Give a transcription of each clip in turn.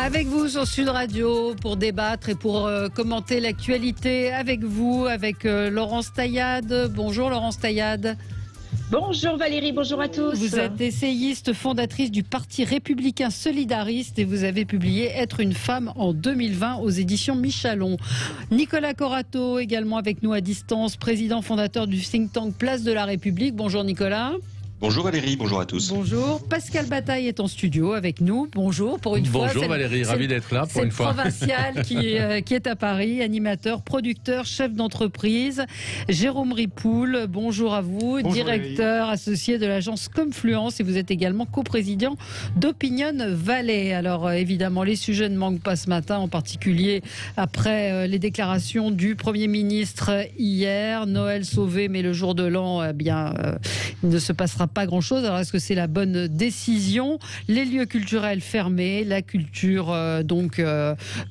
Avec vous sur Sud Radio pour débattre et pour commenter l'actualité avec vous, avec Laurence Taillade. Bonjour Laurence Taillade. Bonjour Valérie, bonjour à tous. Vous êtes essayiste, fondatrice du Parti républicain solidariste et vous avez publié Être une femme en 2020 aux éditions Michalon. Nicolas Corato également avec nous à distance, président fondateur du think tank Place de la République. Bonjour Nicolas. Bonjour Valérie, bonjour à tous. Bonjour. Pascal Bataille est en studio avec nous. Bonjour pour une fois. Bonjour Valérie, ravi d'être là pour une fois. C'est Provincial qui est à Paris, animateur, producteur, chef d'entreprise. Jérôme Ripoul, bonjour à vous, bonjour directeur Valérie. associé de l'agence Confluence et vous êtes également coprésident d'Opinion Valley. Alors évidemment, les sujets ne manquent pas ce matin, en particulier après les déclarations du Premier ministre hier. Noël sauvé, mais le jour de l'an, il ne se passera pas grand-chose. Alors, est-ce que c'est la bonne décision? Les lieux culturels fermés, la culture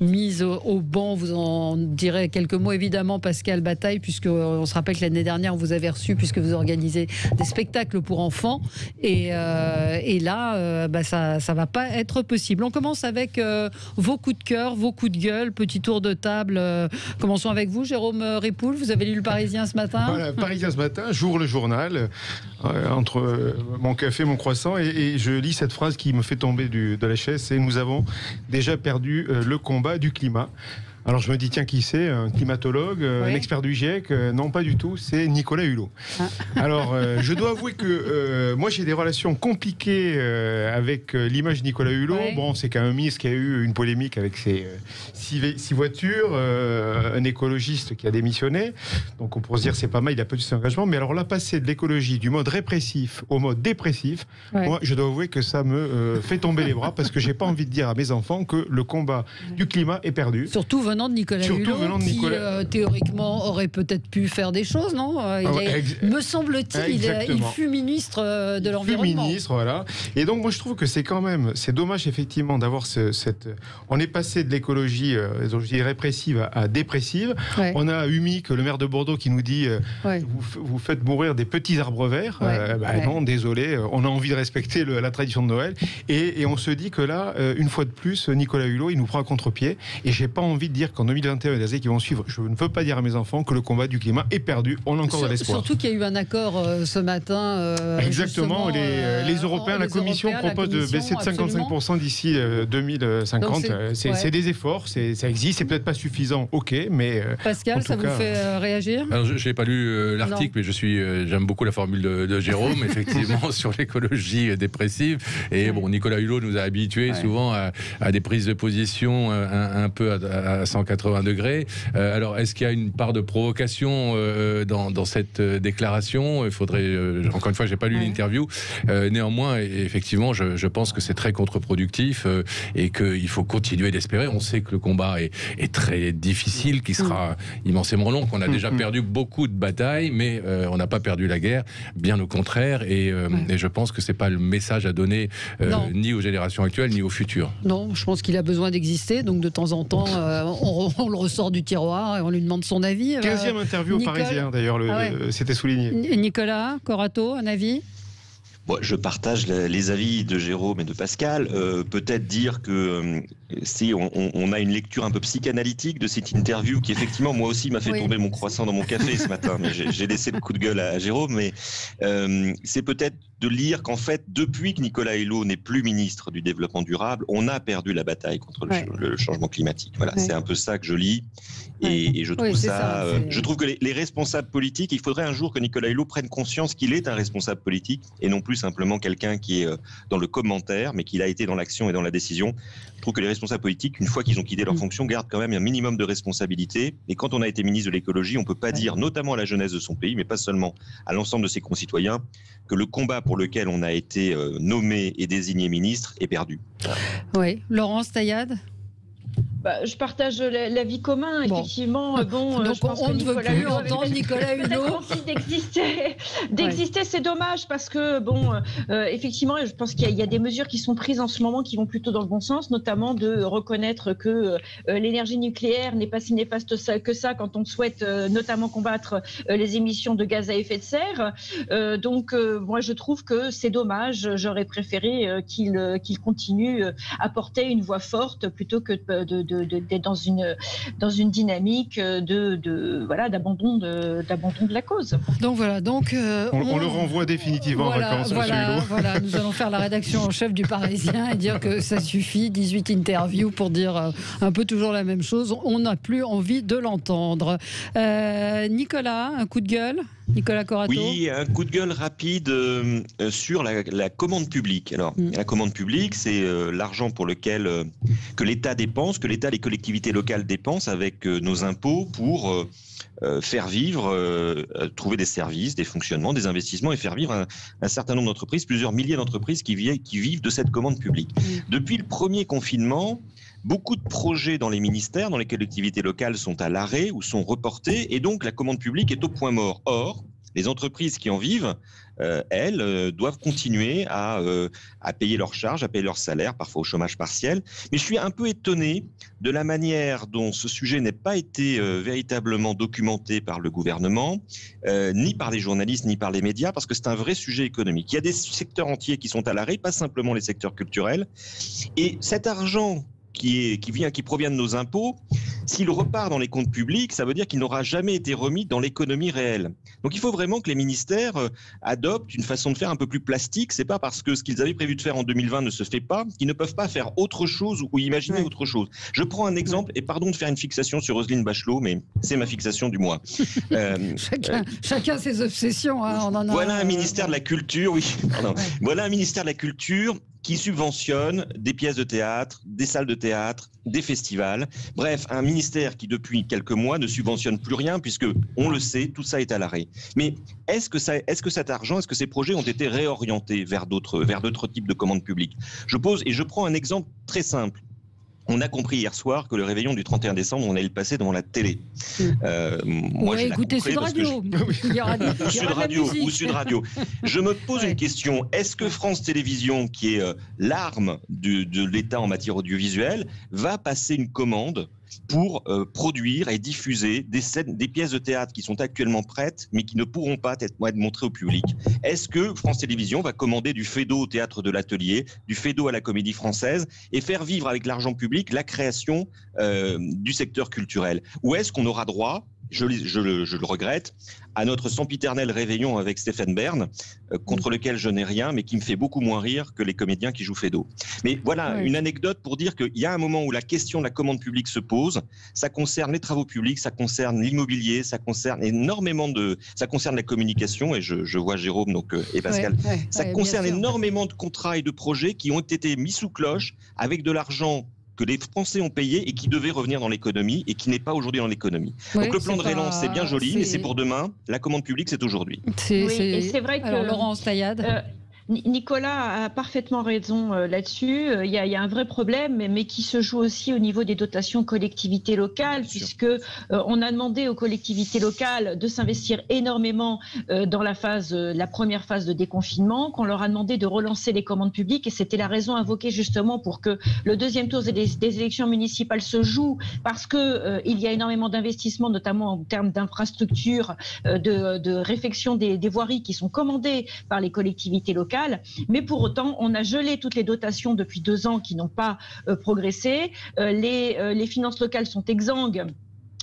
mise au banc. Vous en direz quelques mots, évidemment, Pascal Bataille, puisqu'on se rappelle que l'année dernière, on vous avait reçu, puisque vous organisez des spectacles pour enfants. Et là, ça va pas être possible. On commence avec vos coups de cœur, vos coups de gueule. Petit tour de table. Commençons avec vous, Jérôme Ripoul. Vous avez lu Le Parisien ce matin? Voilà, Parisien ce matin, j'ouvre le journal, entre mon café, mon croissant, et je lis cette phrase qui me fait tomber de la chaise, c'est « Nous avons déjà perdu le combat du climat ». Alors je me dis, tiens, qui c'est? Un climatologue, un expert du GIEC? Non, pas du tout, c'est Nicolas Hulot. Alors, je dois avouer que moi, j'ai des relations compliquées avec l'image de Nicolas Hulot. Bon, c'est quand même un ministre qui a eu une polémique avec ses six voitures, un écologiste qui a démissionné. Donc on pourrait se dire, c'est pas mal, il a pas eu cet engagement. Mais alors là, passer de l'écologie, du mode répressif au mode dépressif, moi, je dois avouer que ça me fait tomber les bras parce que j'ai pas envie de dire à mes enfants que le combat du climat est perdu. Surtout venant de Nicolas Hulot, qui théoriquement aurait peut-être pu faire des choses, non? Me semble-t-il, il fut ministre de l'Environnement. Il fut ministre, voilà. Et donc moi je trouve que c'est dommage effectivement d'avoir on est passé de l'écologie répressive à dépressive. On a Humic, le maire de Bordeaux, qui nous dit vous faites mourir des petits arbres verts. Non, désolé, on a envie de respecter la tradition de Noël. Et on se dit que là, une fois de plus, Nicolas Hulot, il nous prend à contre-pied. Et j'ai pas envie de dire qu'en 2021 et les années qui vont suivre, je ne veux pas dire à mes enfants que le combat du climat est perdu. On a encore de l'espoir. Surtout qu'il y a eu un accord ce matin. Exactement. Les Européens, la Commission propose de baisser de 55% d'ici 2050. C'est des efforts, ça existe. C'est peut-être pas suffisant, ok, mais Pascal, ça vous fait réagir? Alors, je n'ai pas lu l'article, mais j'aime beaucoup la formule de Jérôme, effectivement, sur l'écologie dépressive. Et bon, Nicolas Hulot nous a habitués souvent à des prises de position un peu à 180 degrés. Alors, est-ce qu'il y a une part de provocation dans cette déclaration? Il faudrait, encore une fois, j'ai pas lu l'interview. Néanmoins, effectivement, je pense que c'est très contre-productif et qu'il faut continuer d'espérer. On sait que le combat est très difficile, qu'il sera immensément long, qu'on a déjà perdu beaucoup de batailles, mais on n'a pas perdu la guerre, bien au contraire. Et je pense que c'est pas le message à donner ni aux générations actuelles, ni aux futures. Non, je pense qu'il a besoin d'exister, donc de temps en temps, on le ressort du tiroir et on lui demande son avis. 15e interview au Parisien, d'ailleurs, c'était souligné. Nicolas Corato, un avis? Je partage les avis de Jérôme et de Pascal. Peut-être dire que si on a une lecture un peu psychanalytique de cette interview qui effectivement moi aussi m'a fait tomber mon croissant dans mon café ce matin, mais j'ai laissé le coup de gueule à Jérôme. Mais c'est peut-être de lire qu'en fait, depuis que Nicolas Hulot n'est plus ministre du Développement durable, on a perdu la bataille contre le changement climatique. Voilà, c'est un peu ça que je lis. Et je trouve je trouve que les responsables politiques, il faudrait un jour que Nicolas Hulot prenne conscience qu'il est un responsable politique et non plus simplement quelqu'un qui est dans le commentaire, mais qu'il a été dans l'action et dans la décision. Je trouve que les responsables politiques, une fois qu'ils ont quitté leur fonction, gardent quand même un minimum de responsabilité. Et quand on a été ministre de l'écologie, on ne peut pas dire, notamment à la jeunesse de son pays, mais pas seulement à l'ensemble de ses concitoyens, que le combat pour lequel on a été nommé et désigné ministre est perdu. Oui. Laurence Taillade? Je partage l'avis commun, effectivement. Donc on ne veut plus entendre Nicolas Hulot. D'exister, c'est dommage parce que, effectivement, je pense qu'il y a des mesures qui sont prises en ce moment qui vont plutôt dans le bon sens, notamment de reconnaître que l'énergie nucléaire n'est pas si néfaste que ça quand on souhaite notamment combattre les émissions de gaz à effet de serre. Moi, je trouve que c'est dommage. J'aurais préféré qu'il continue à porter une voix forte plutôt que d'être dans une dynamique d'abandon de la cause. Donc voilà, on le renvoie définitivement en vacances, monsieur Hulot. Voilà, nous allons faire la rédaction en chef du Parisien et dire que ça suffit, 18 interviews pour dire un peu toujours la même chose. On n'a plus envie de l'entendre. Nicolas, un coup de gueule? Nicolas Corato. Oui, un coup de gueule rapide sur la commande publique. Alors, la commande publique, c'est l'argent pour lequel que l'État dépense, que l'État, les collectivités locales dépensent avec nos impôts pour faire vivre, trouver des services, des fonctionnements, des investissements et faire vivre un certain nombre d'entreprises, plusieurs milliers d'entreprises qui vivent de cette commande publique. Depuis le premier confinement, beaucoup de projets dans les ministères, dans les collectivités locales sont à l'arrêt ou sont reportés et donc la commande publique est au point mort. Or, les entreprises qui en vivent, elles, doivent continuer à payer leurs charges, à payer leurs salaires, parfois au chômage partiel. Mais je suis un peu étonné de la manière dont ce sujet n'a pas été véritablement documenté par le gouvernement, ni par les journalistes, ni par les médias, parce que c'est un vrai sujet économique. Il y a des secteurs entiers qui sont à l'arrêt, pas simplement les secteurs culturels. Et cet argent qui provient de nos impôts, s'il repart dans les comptes publics, ça veut dire qu'il n'aura jamais été remis dans l'économie réelle. Donc il faut vraiment que les ministères adoptent une façon de faire un peu plus plastique. C'est pas parce que ce qu'ils avaient prévu de faire en 2020 ne se fait pas qu'ils ne peuvent pas faire autre chose ou imaginer autre chose. Je prends un exemple, et pardon de faire une fixation sur Roselyne Bachelot, mais c'est ma fixation du mois. Chacun ses obsessions. Hein, voilà un ministère de la culture, Voilà un ministère de la culture qui subventionne des pièces de théâtre, des salles de théâtre, des festivals. Bref, un ministère qui, depuis quelques mois, ne subventionne plus rien puisque, on le sait, tout ça est à l'arrêt. Mais est-ce que cet argent, est-ce que ces projets ont été réorientés vers d'autres types de commandes publiques? Je prends un exemple très simple. On a compris hier soir que le réveillon du 31 décembre, on allait le passer devant la télé. Moi, j'ai écouté Sud Radio. Sud Radio ou Sud Radio. Je me pose une question. Est-ce que France Télévisions, qui est l'arme de l'État en matière audiovisuelle, va passer une commande pour produire et diffuser des pièces de théâtre qui sont actuellement prêtes, mais qui ne pourront pas être montrées au public? Est-ce que France Télévisions va commander du Feydeau au Théâtre de l'Atelier, du Feydeau à la Comédie Française, et faire vivre avec l'argent public la création du secteur culturel? Ou est-ce qu'on aura droit, je le regrette, à notre sempiternel réveillon avec Stéphane Bern, contre lequel je n'ai rien, mais qui me fait beaucoup moins rire que les comédiens qui jouent Feydeau. Mais voilà, une anecdote pour dire qu'il y a un moment où la question de la commande publique se pose. Ça concerne les travaux publics, ça concerne l'immobilier, ça concerne ça concerne la communication, et je vois Jérôme et Pascal. Ça concerne énormément de contrats et de projets qui ont été mis sous cloche avec de l'argent que les Français ont payé et qui devait revenir dans l'économie et qui n'est pas aujourd'hui dans l'économie. Donc le plan de relance, c'est bien joli, mais c'est pour demain. La commande publique, c'est aujourd'hui. Et c'est vrai que... Alors, Laurence Taillade. Nicolas a parfaitement raison là-dessus. Il y a un vrai problème, mais qui se joue aussi au niveau des dotations collectivités locales, puisque on a demandé aux collectivités locales de s'investir énormément dans la première phase de déconfinement, qu'on leur a demandé de relancer les commandes publiques, et c'était la raison invoquée justement pour que le deuxième tour des élections municipales se joue, parce que il y a énormément d'investissements, notamment en termes d'infrastructures, de réfection des voiries qui sont commandées par les collectivités locales. Mais pour autant, on a gelé toutes les dotations depuis 2 ans qui n'ont pas progressé. Les finances locales sont exsangues,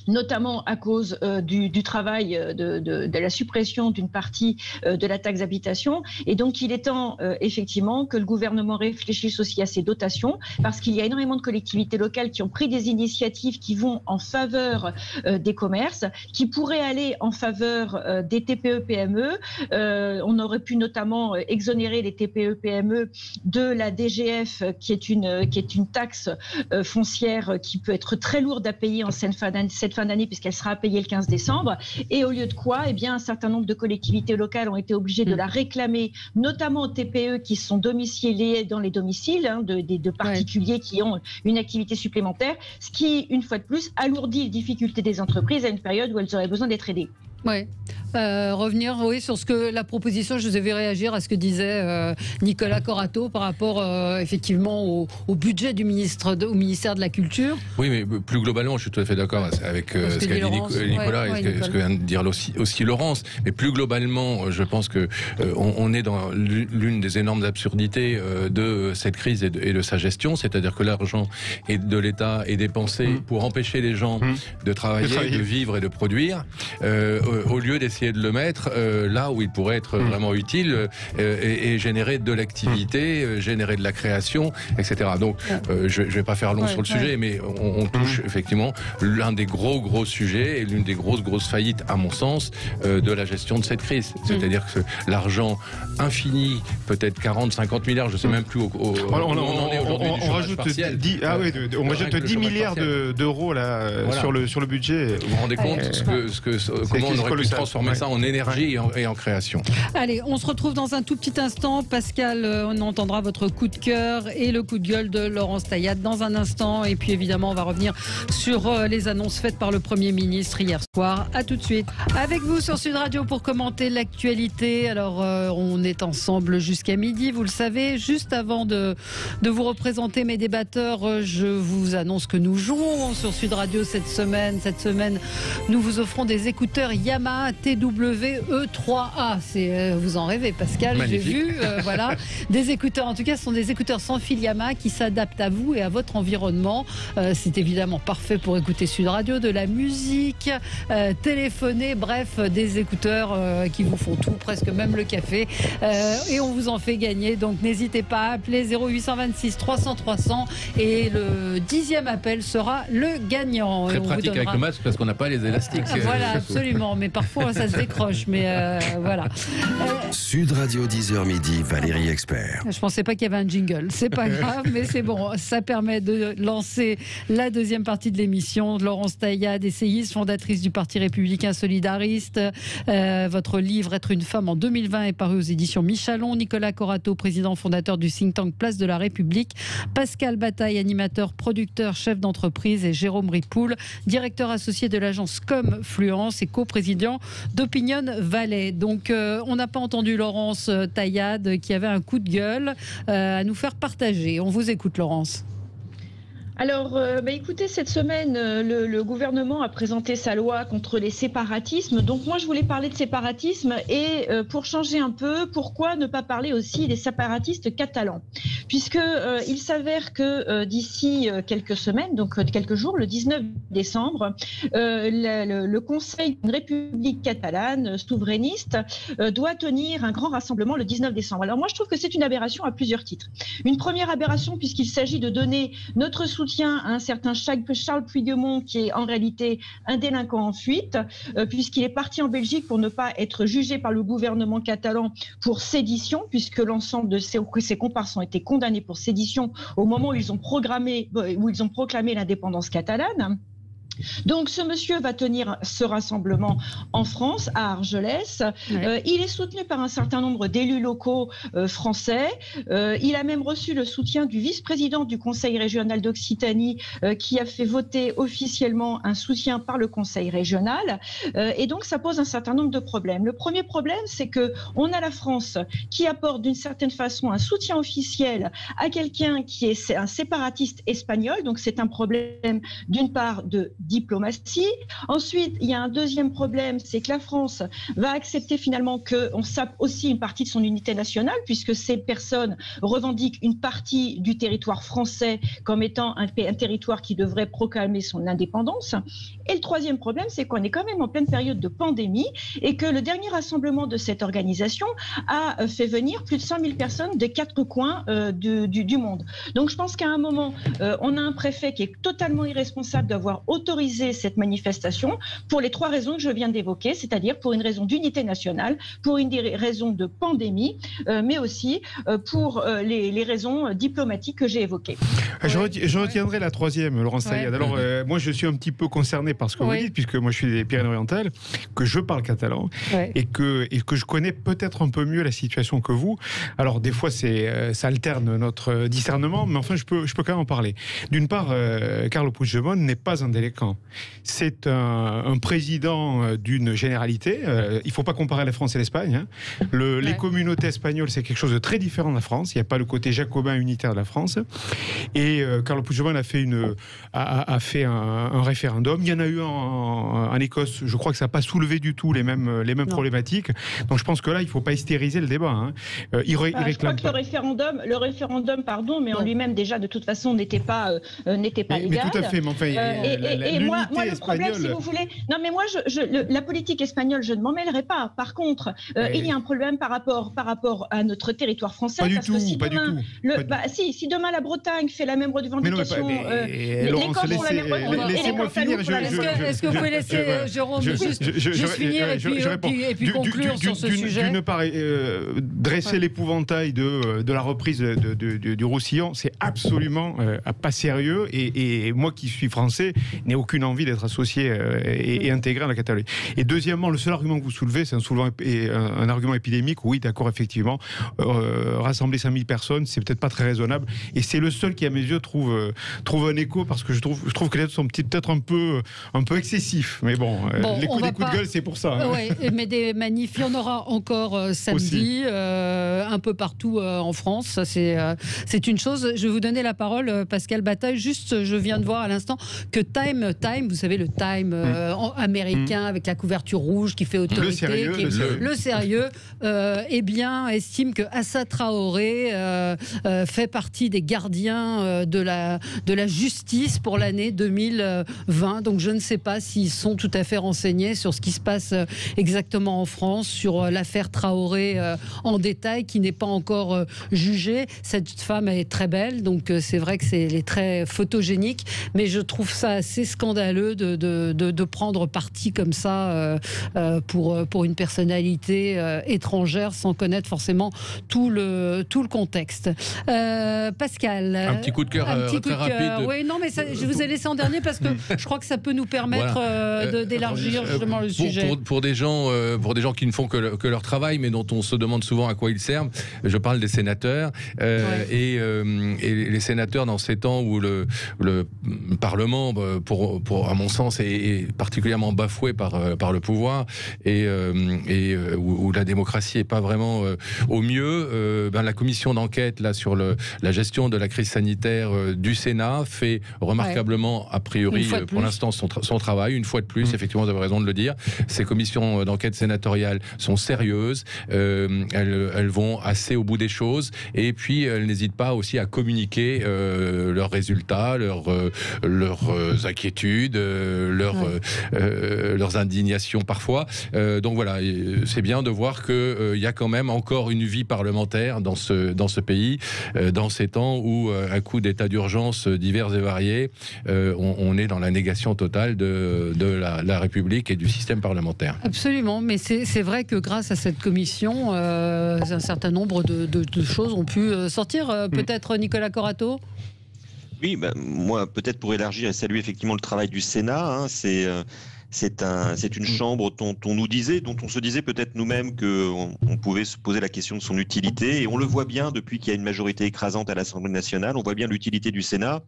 notamment à cause du travail de la suppression d'une partie de la taxe d'habitation. Et donc, il est temps, effectivement, que le gouvernement réfléchisse aussi à ces dotations, parce qu'il y a énormément de collectivités locales qui ont pris des initiatives qui vont en faveur des commerces, qui pourraient aller en faveur des TPE-PME. On aurait pu notamment exonérer les TPE-PME de la DGF, qui est une taxe foncière qui peut être très lourde à payer en cette fin d'année puisqu'elle sera payée le 15 décembre. Et au lieu de quoi, eh bien, un certain nombre de collectivités locales ont été obligées de la réclamer, notamment aux TPE qui sont domiciliés dans les domiciles de particuliers qui ont une activité supplémentaire, ce qui, une fois de plus, alourdit les difficultés des entreprises à une période où elles auraient besoin d'être aidées. Oui. Revenir sur ce que la proposition, je vous ai vu réagir à ce que disait Nicolas Corato par rapport effectivement au budget du ministère de la Culture. Oui, mais plus globalement, je suis tout à fait d'accord avec ce qu'a dit Nicolas et ce que vient de dire aussi Laurence. Mais plus globalement, je pense que on est dans l'une des énormes absurdités de cette crise et de sa gestion, c'est-à-dire que l'argent de l'État est dépensé pour empêcher les gens de travailler, de vivre et de produire, au lieu d'essayer de le mettre là où il pourrait être vraiment utile et générer de l'activité, générer de la création, etc. Donc, je ne vais pas faire long sur le sujet, mais on touche effectivement l'un des gros sujets et l'une des grosses faillites, à mon sens, de la gestion de cette crise. C'est-à-dire que l'argent infini, peut-être 40-50 milliards, je ne sais même plus on rajoute 10 milliards d'euros là, sur le budget. Vous vous rendez compte comment on aurait pu transformer ça en énergie et en création. Allez, on se retrouve dans un tout petit instant. Pascal, on entendra votre coup de cœur et le coup de gueule de Laurence Tailhade dans un instant. Et puis évidemment, on va revenir sur les annonces faites par le Premier ministre hier soir. À tout de suite. Avec vous sur Sud Radio pour commenter l'actualité. Alors, on est ensemble jusqu'à midi, vous le savez. Juste avant de vous représenter mes débatteurs, je vous annonce que nous jouons sur Sud Radio cette semaine. Cette semaine, nous vous offrons des écouteurs Yamaha TWE3A. Vous en rêvez, Pascal. Magnifique. J'ai vu. Voilà. Des écouteurs, en tout cas, ce sont des écouteurs sans fil Yamaha qui s'adaptent à vous et à votre environnement. C'est évidemment parfait pour écouter Sud Radio, de la musique, téléphoner, bref, des écouteurs qui vous font tout, presque même le café. Et on vous en fait gagner. Donc n'hésitez pas à appeler 0826 300 300 et le 10e appel sera le gagnant. Très pratique avec le masque parce qu'on n'a pas les élastiques. Voilà, absolument. Mais parfois ça se décroche. Mais voilà. Sud Radio 10h midi, Valérie Expert. Je pensais pas qu'il y avait un jingle. C'est pas grave, mais c'est bon. Ça permet de lancer la deuxième partie de l'émission. Laurence Tailhade, essayiste, fondatrice du Parti républicain solidariste. Votre livre Être une femme en 2020 est paru aux éditions Michalon. Nicolas Corato, président fondateur du think tank Place de la République. Pascal Bataille, animateur, producteur, chef d'entreprise. Et Jérôme Ripoul, directeur associé de l'agence Comfluence et coprésident d'Opinion Valley. Donc, on n'a pas entendu Laurence Tailhade qui avait un coup de gueule à nous faire partager. On vous écoute, Laurence. Alors, écoutez, cette semaine, le gouvernement a présenté sa loi contre les séparatismes. Donc moi, je voulais parler de séparatisme et pour changer un peu, pourquoi ne pas parler aussi des séparatistes catalans ? Puisque il s'avère que d'ici quelques semaines, donc quelques jours, le 19 décembre, le Conseil d'une République catalane souverainiste doit tenir un grand rassemblement le 19 décembre. Alors moi, je trouve que c'est une aberration à plusieurs titres. Une première aberration puisqu'il s'agit de donner notre soutien à un certain Charles Puigdemont qui est en réalité un délinquant en fuite puisqu'il est parti en Belgique pour ne pas être jugé par le gouvernement catalan pour sédition puisque l'ensemble de ses comparses ont été condamnés pour sédition au moment où ils ont proclamé l'indépendance catalane. Donc ce monsieur va tenir ce rassemblement en France, à Argelès. Il est soutenu par un certain nombre d'élus locaux français. Il a même reçu le soutien du vice-président du Conseil régional d'Occitanie qui a fait voter officiellement un soutien par le Conseil régional. Et donc ça pose un certain nombre de problèmes. Le premier problème, c'est qu'on a la France qui apporte d'une certaine façon un soutien officiel à quelqu'un qui est un séparatiste espagnol. Donc c'est un problème d'une part de diplomatie. Ensuite, il y a un deuxième problème, c'est que la France va accepter finalement qu'on sape aussi une partie de son unité nationale, puisque ces personnes revendiquent une partie du territoire français comme étant un territoire qui devrait proclamer son indépendance. Et le troisième problème, c'est qu'on est quand même en pleine période de pandémie et que le dernier rassemblement de cette organisation a fait venir plus de 100 000 personnes des quatre coins du monde. Donc je pense qu'à un moment, on a un préfet qui est totalement irresponsable d'avoir autorisé autoriser cette manifestation pour les 3 raisons que je viens d'évoquer, c'est-à-dire pour une raison d'unité nationale, pour une raison de pandémie, mais aussi pour les raisons diplomatiques que j'ai évoquées. Je retiendrai la 3e, Laurence Sayad. Alors, moi, je suis un petit peu concerné par ce que vous dites, puisque moi, je suis des Pyrénées-Orientales, que je parle catalan, et que je connais peut-être un peu mieux la situation que vous. Alors, des fois, ça alterne notre discernement, mais enfin, je peux quand même en parler. D'une part, Carles Puigdemont n'est pas un délinquant. C'est un président d'une généralité. Il ne faut pas comparer la France et l'Espagne. Hein. Les communautés espagnoles, c'est quelque chose de très différent de la France. Il n'y a pas le côté jacobin unitaire de la France. Et Carles Puigdemont a fait un référendum. Il y en a eu en Écosse. Je crois que ça n'a pas soulevé du tout les mêmes problématiques. Donc je pense que là, il ne faut pas hystériser le débat. Hein. Je crois que le référendum, mais en lui-même déjà de toute façon n'était pas légal. Mais tout à fait. Mais enfin, et moi, le problème, si vous voulez, non mais moi, la politique espagnole, je ne m'en mêlerai pas. Par contre, il y a un problème par rapport à notre territoire français. Pas du tout. Si demain la Bretagne fait la même revendication, les Corses font la même revendication. Laissez-moi finir. Est-ce que vous pouvez laisser Jérôme juste finir et puis conclure sur ce sujet? D'une part, dresser l'épouvantail de la reprise du Roussillon, c'est absolument pas sérieux. Et moi qui suis français, n'ai aucune envie d'être associé et intégré à la Catalogne. Et deuxièmement, le seul argument que vous soulevez, c'est un argument épidémique. Oui, d'accord, effectivement. Rassembler 5000 personnes, c'est peut-être pas très raisonnable. Et c'est le seul qui, à mes yeux, trouve un écho, parce que je trouve que les autres sont peut-être un peu excessifs. Mais bon, les coups de gueule, c'est pour ça. Hein. Oui, mais des manifs, il y en aura encore samedi, un peu partout en France. Ça, c'est une chose. Je vais vous donner la parole, Pascal Bataille. Juste, je viens de voir à l'instant que Time, vous savez, le Time américain avec la couverture rouge qui fait autorité, le sérieux, eh bien, estime que Assa Traoré fait partie des gardiens de la justice pour l'année 2020. Donc je ne sais pas s'ils sont tout à fait renseignés sur ce qui se passe exactement en France, sur l'affaire Traoré en détail, qui n'est pas encore jugée. Cette femme est très belle, donc c'est vrai que elle est très photogénique, mais je trouve ça assez scandaleux de prendre parti comme ça pour une personnalité étrangère sans connaître forcément tout le contexte. Pascal, un petit coup de cœur très rapide. Oui, non, mais je vous ai laissé en dernier parce que je crois que ça peut nous permettre d'élargir justement le sujet. Pour des gens qui ne font que leur travail, mais dont on se demande souvent à quoi ils servent, je parle des sénateurs. Et les sénateurs, dans ces temps où le Parlement, à mon sens, est particulièrement bafoué par le pouvoir et où la démocratie n'est pas vraiment au mieux, la commission d'enquête là sur la gestion de la crise sanitaire du Sénat fait remarquablement, a priori, pour l'instant, son travail. Une fois de plus, effectivement, vous avez raison de le dire. Ces commissions d'enquête sénatoriales sont sérieuses, elles vont assez au bout des choses, et puis elles n'hésitent pas aussi à communiquer leurs résultats, leurs inquiétudes, leurs indignations parfois. Donc voilà, c'est bien de voir qu'il y a quand même encore une vie parlementaire dans ce pays, dans ces temps où, à coup d'états d'urgence divers et variés, on est dans la négation totale de la République et du système parlementaire. Absolument, mais c'est vrai que grâce à cette commission, un certain nombre de choses ont pu sortir. Peut-être Nicolas Corato ? Oui, moi, peut-être pour élargir et saluer effectivement le travail du Sénat, c'est une chambre dont on se disait peut-être nous-mêmes qu'on pouvait se poser la question de son utilité, et on le voit bien depuis qu'il y a une majorité écrasante à l'Assemblée nationale. On voit bien l'utilité du Sénat.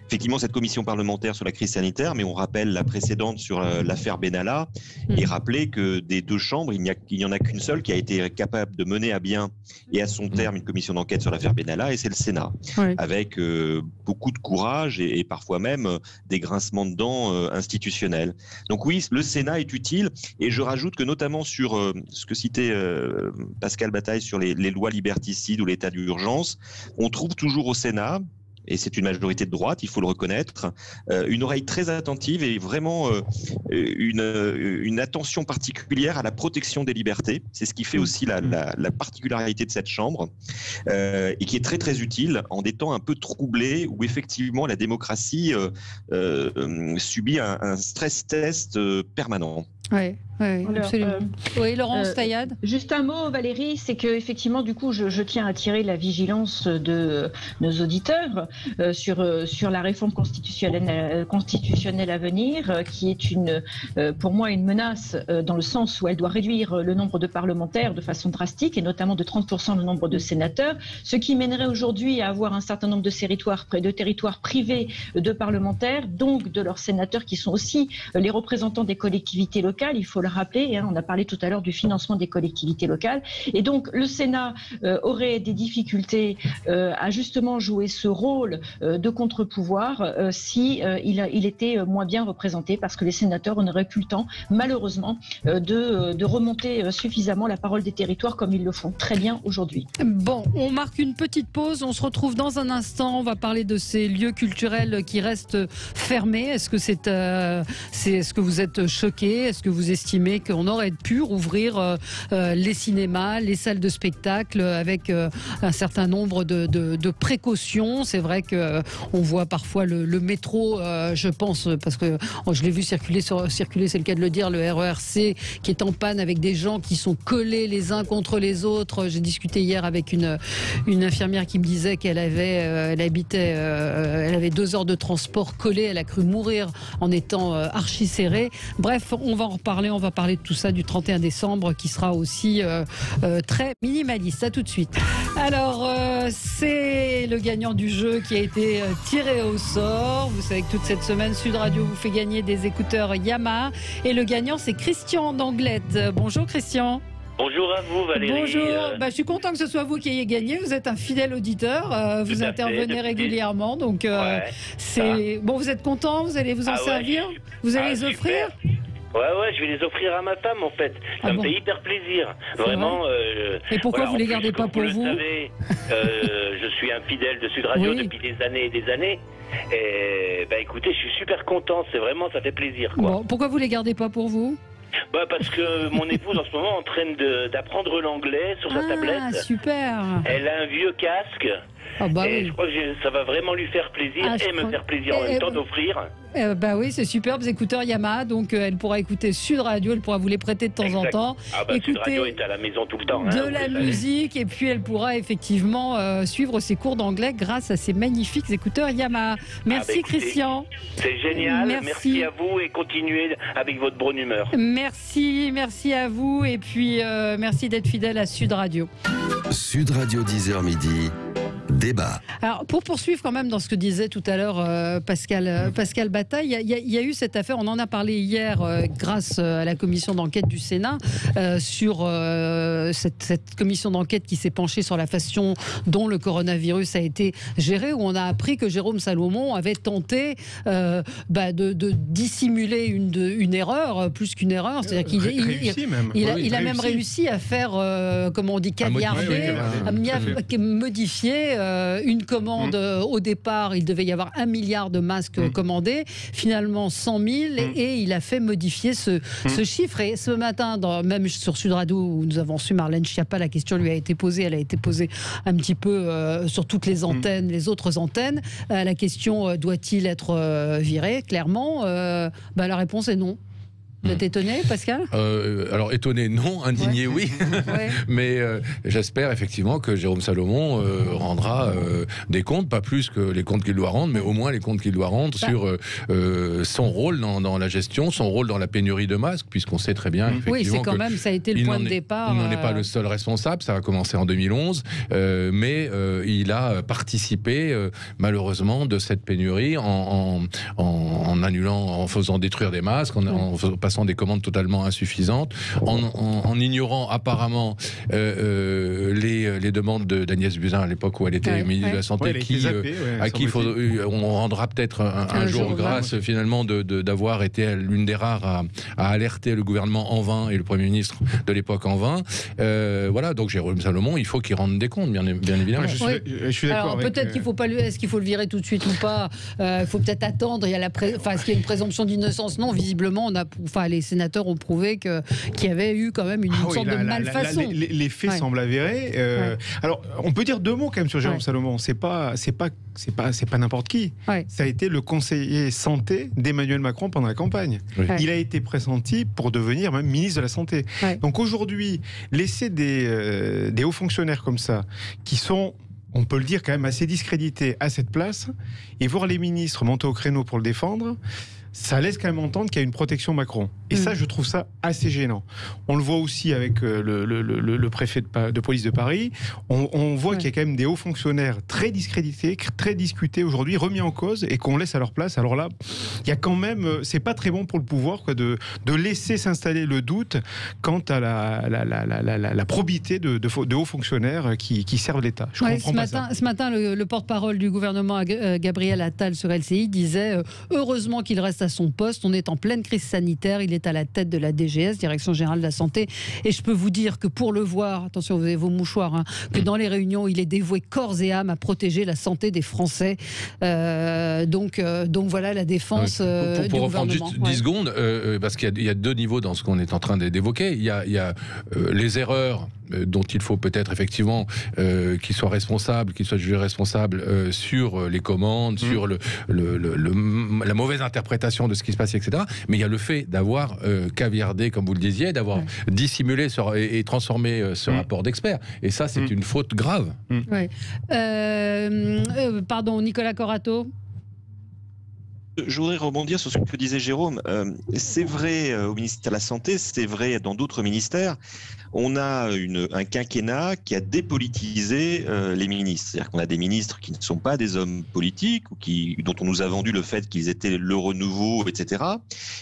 Effectivement, cette commission parlementaire sur la crise sanitaire, mais on rappelle la précédente sur l'affaire Benalla, et rappeler que des deux chambres, il n'y en a qu'une seule qui a été capable de mener à bien et à son terme une commission d'enquête sur l'affaire Benalla, et c'est le Sénat, avec beaucoup de courage et parfois même des grincements de dents institutionnels. Donc oui, le Sénat est utile, et je rajoute que notamment sur ce que citait Pascal Bataille sur les lois liberticides ou l'état d'urgence, on trouve toujours au Sénat, et c'est une majorité de droite, il faut le reconnaître, une oreille très attentive et vraiment une attention particulière à la protection des libertés. C'est ce qui fait aussi la particularité de cette Chambre, et qui est très très utile en des temps un peu troublés où effectivement la démocratie subit un stress test permanent. Oui, absolument. Oui, Laurence Taillade. Juste un mot, Valérie, c'est que effectivement, du coup, je tiens à attirer la vigilance de nos auditeurs sur la réforme constitutionnelle à venir, qui est pour moi une menace dans le sens où elle doit réduire le nombre de parlementaires de façon drastique, et notamment de 30% le nombre de sénateurs, ce qui mènerait aujourd'hui à avoir un certain nombre de territoires privés de parlementaires, donc de leurs sénateurs qui sont aussi les représentants des collectivités locales. Il faut le rappeler, on a parlé tout à l'heure du financement des collectivités locales, et donc le Sénat aurait des difficultés à justement jouer ce rôle de contre-pouvoir si il était moins bien représenté, parce que les sénateurs n'auraient plus le temps, malheureusement, de remonter suffisamment la parole des territoires comme ils le font très bien aujourd'hui. Bon, on marque une petite pause, on se retrouve dans un instant, on va parler de ces lieux culturels qui restent fermés. Est-ce que vous êtes choqués? Est-ce que vous estimez qu'on aurait pu rouvrir les cinémas, les salles de spectacle avec un certain nombre de précautions? C'est vrai qu'on voit parfois le métro, je pense, parce que je l'ai vu circuler, c'est le cas de le dire, le RERC qui est en panne avec des gens qui sont collés les uns contre les autres. J'ai discuté hier avec une infirmière qui me disait qu'elle avait 2 heures de transport collées, elle a cru mourir en étant archi serrée. Bref, on va en reparler, on va parler de tout ça du 31 décembre qui sera aussi très minimaliste. À tout de suite. Alors, c'est le gagnant du jeu qui a été tiré au sort. Vous savez que toute cette semaine, Sud Radio vous fait gagner des écouteurs Yamaha. Et le gagnant, c'est Christian d'Anglet. Bonjour Christian. Bonjour à vous Valérie. Bonjour, je suis content que ce soit vous qui ayez gagné, vous êtes un fidèle auditeur, vous intervenez régulièrement, donc bon, vous êtes content, vous allez vous en servir, vous allez les offrir? Ouais, je vais les offrir à ma femme en fait. Ça me fait hyper plaisir. Vraiment. Et pourquoi vous les gardez pas pour vous? Vous le savez, je suis un fidèle de Sud Radio depuis des années et des années. Et écoutez, je suis super content. C'est vraiment, ça fait plaisir. Quoi. Bon, pourquoi vous les gardez pas pour vous? Parce que mon épouse en ce moment est en train d'apprendre l'anglais sur sa tablette. Ah, super. Elle a un vieux casque. Et je crois que ça va vraiment lui faire plaisir et me faire plaisir en même temps d'offrir. Oui, c'est superbe, écouteurs Yamaha, donc elle pourra écouter Sud Radio, elle pourra vous les prêter de temps en temps. Sud Radio est à la maison tout le temps. De la musique, et puis elle pourra effectivement suivre ses cours d'anglais grâce à ces magnifiques écouteurs Yamaha. Merci écoutez, Christian. C'est génial, merci à vous et continuez avec votre bonne humeur. Merci à vous, et puis merci d'être fidèle à Sud Radio. Sud Radio 10h midi. Débat. Alors, pour poursuivre quand même dans ce que disait tout à l'heure Pascal Bataille, il y a eu cette affaire, on en a parlé hier grâce à la commission d'enquête du Sénat sur cette commission d'enquête qui s'est penchée sur la façon dont le coronavirus a été géré, où on a appris que Jérôme Salomon avait tenté de dissimuler une erreur, plus qu'une erreur, c'est-à-dire qu'il a même réussi à faire, comment on dit, caviarder, à modifier une commande. Au départ, il devait y avoir 1 milliard de masques commandés, finalement 100 000, et il a fait modifier ce chiffre. Et ce matin, même sur Sud Radio, où nous avons su Marlène Schiappa, la question lui a été posée, elle a été posée un petit peu sur toutes les antennes, les autres antennes. La question, doit-il être viré? Clairement, la réponse est non. Vous êtes étonné, Pascal? Alors étonné, non. Indigné, oui. Mais j'espère effectivement que Jérôme Salomon rendra des comptes, pas plus que les comptes qu'il doit rendre, mais au moins les comptes qu'il doit rendre sur son rôle dans la gestion, son rôle dans la pénurie de masques, puisqu'on sait très bien effectivement oui, c'est quand même, ça a été le point de départ. Il n'en est pas le seul responsable, ça a commencé en 2011, mais il a participé malheureusement de cette pénurie en annulant, en faisant détruire des masques, en passant des commandes totalement insuffisantes, en ignorant apparemment les demandes d'Agnès Buzyn à l'époque où elle était ministre de la Santé, à qui on rendra peut-être un jour grâce finalement d'avoir été l'une des rares à alerter le gouvernement en vain et le Premier ministre de l'époque en vain. Voilà, donc Jérôme Salomon, il faut qu'il rende des comptes, bien évidemment. Je suis d'accord. Peut-être qu'il faut pas est-ce qu'il faut le virer tout de suite ou pas? Il faut peut-être attendre. Il y a est-ce qu'il y a une présomption d'innocence? Non, visiblement, les sénateurs ont prouvé qu'il y avait eu quand même une sorte de malfaçon. Les faits semblent avérés. Alors, on peut dire deux mots quand même sur Jérôme Salomon. C'est pas n'importe qui. Ça a été le conseiller santé d'Emmanuel Macron pendant la campagne. Il a été pressenti pour devenir même ministre de la Santé. Donc aujourd'hui, laisser des hauts fonctionnaires comme ça, qui sont, on peut le dire, quand même assez discrédités à cette place, et voir les ministres monter au créneau pour le défendre, ça laisse quand même entendre qu'il y a une protection Macron. Et ça, je trouve ça assez gênant. On le voit aussi avec le préfet de police de Paris. On voit qu'il y a quand même des hauts fonctionnaires très discrédités, très discutés aujourd'hui, remis en cause, et qu'on laisse à leur place. Alors là, il y a quand même... C'est pas très bon pour le pouvoir de laisser s'installer le doute quant à la probité de hauts fonctionnaires qui servent l'État. Je comprends pas ça. Ce matin, le porte-parole du gouvernement, Gabriel Attal, sur LCI, disait heureusement qu'il reste à son poste. On est en pleine crise sanitaire. Il est à la tête de la DGS, Direction Générale de la Santé. Et je peux vous dire que pour le voir, attention, vous avez vos mouchoirs, que dans les réunions, il est dévoué corps et âme à protéger la santé des Français. Donc voilà la défense pour reprendre juste 10 secondes, parce qu'il y a deux niveaux dans ce qu'on est en train d'évoquer. Il y a les erreurs dont il faut peut-être effectivement qu'ils soient responsables, qu'ils soient jugés responsables sur les commandes, sur la mauvaise interprétation de ce qui se passe, etc. Mais il y a le fait d'avoir caviardé, comme vous le disiez, d'avoir dissimulé et transformé ce rapport d'experts. Et ça, c'est une faute grave. Pardon, Nicolas Corato. Je voudrais rebondir sur ce que disait Jérôme. C'est vrai au ministère de la Santé, c'est vrai dans d'autres ministères. On a un quinquennat qui a dépolitisé les ministres. C'est-à-dire qu'on a des ministres qui ne sont pas des hommes politiques ou dont on nous a vendu le fait qu'ils étaient le renouveau, etc.